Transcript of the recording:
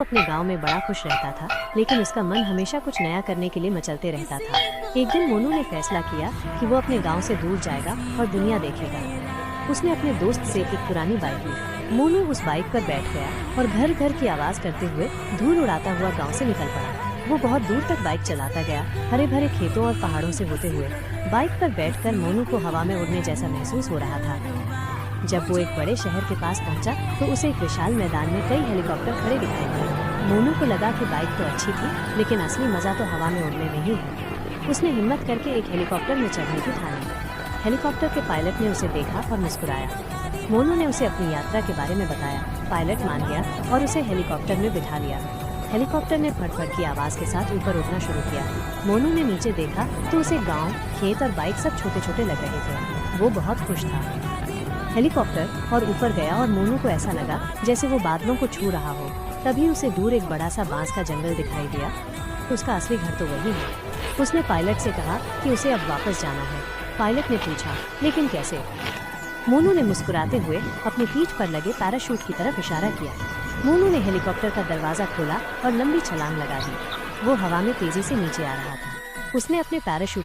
अपने गांव में बड़ा खुश रहता था, लेकिन उसका मन हमेशा कुछ नया करने के लिए मचलते रहता था। एक दिन मोनू ने फैसला किया कि वो अपने गांव से दूर जाएगा और दुनिया देखेगा। उसने अपने दोस्त से एक पुरानी बाइक ली। मोनू उस बाइक पर बैठ गया और घर घर की आवाज करते हुए धूल उड़ाता हुआ गांव से निकल पड़ा। वो बहुत दूर तक बाइक चलाता गया, हरे भरे खेतों और पहाड़ों से होते हुए। बाइक पर बैठकर मोनू को हवा में उड़ने जैसा महसूस हो रहा था। जब वो एक बड़े शहर के पास पहुंचा, तो उसे एक विशाल मैदान में कई हेलीकॉप्टर खड़े दिखाई दिए। मोनू को लगा कि बाइक तो अच्छी थी, लेकिन असली मजा तो हवा में उड़ने में ही है। उसने हिम्मत करके एक हेलीकॉप्टर में चढ़ने की ठानी। हेलीकॉप्टर के पायलट ने उसे देखा और मुस्कुराया। मोनू ने उसे अपनी यात्रा के बारे में बताया। पायलट मान गया और उसे हेलीकॉप्टर में बिठा लिया। हेलीकॉप्टर ने फटफट की आवाज के साथ ऊपर उड़ना शुरू किया। मोनू ने नीचे देखा तो उसे गांव, खेत और बाइक सब छोटे छोटे लग रहे थे। वो बहुत खुश था। हेलीकॉप्टर और ऊपर गया और मोनू को ऐसा लगा जैसे वो बादलों को छू रहा हो। तभी उसे दूर एक बड़ा सा बांस का जंगल दिखाई दिया। उसका असली घर तो वही है। उसने पायलट से कहा कि उसे अब वापस जाना है। पायलट ने पूछा, लेकिन कैसे? मोनू ने मुस्कुराते हुए अपनी पीठ पर लगे पैराशूट की तरफ इशारा किया। मोनू ने हेलीकॉप्टर का दरवाजा खोला और लंबी छलांग लगा दी। वो हवा में तेजी से नीचे आ रहा था। उसने अपने पैराशूट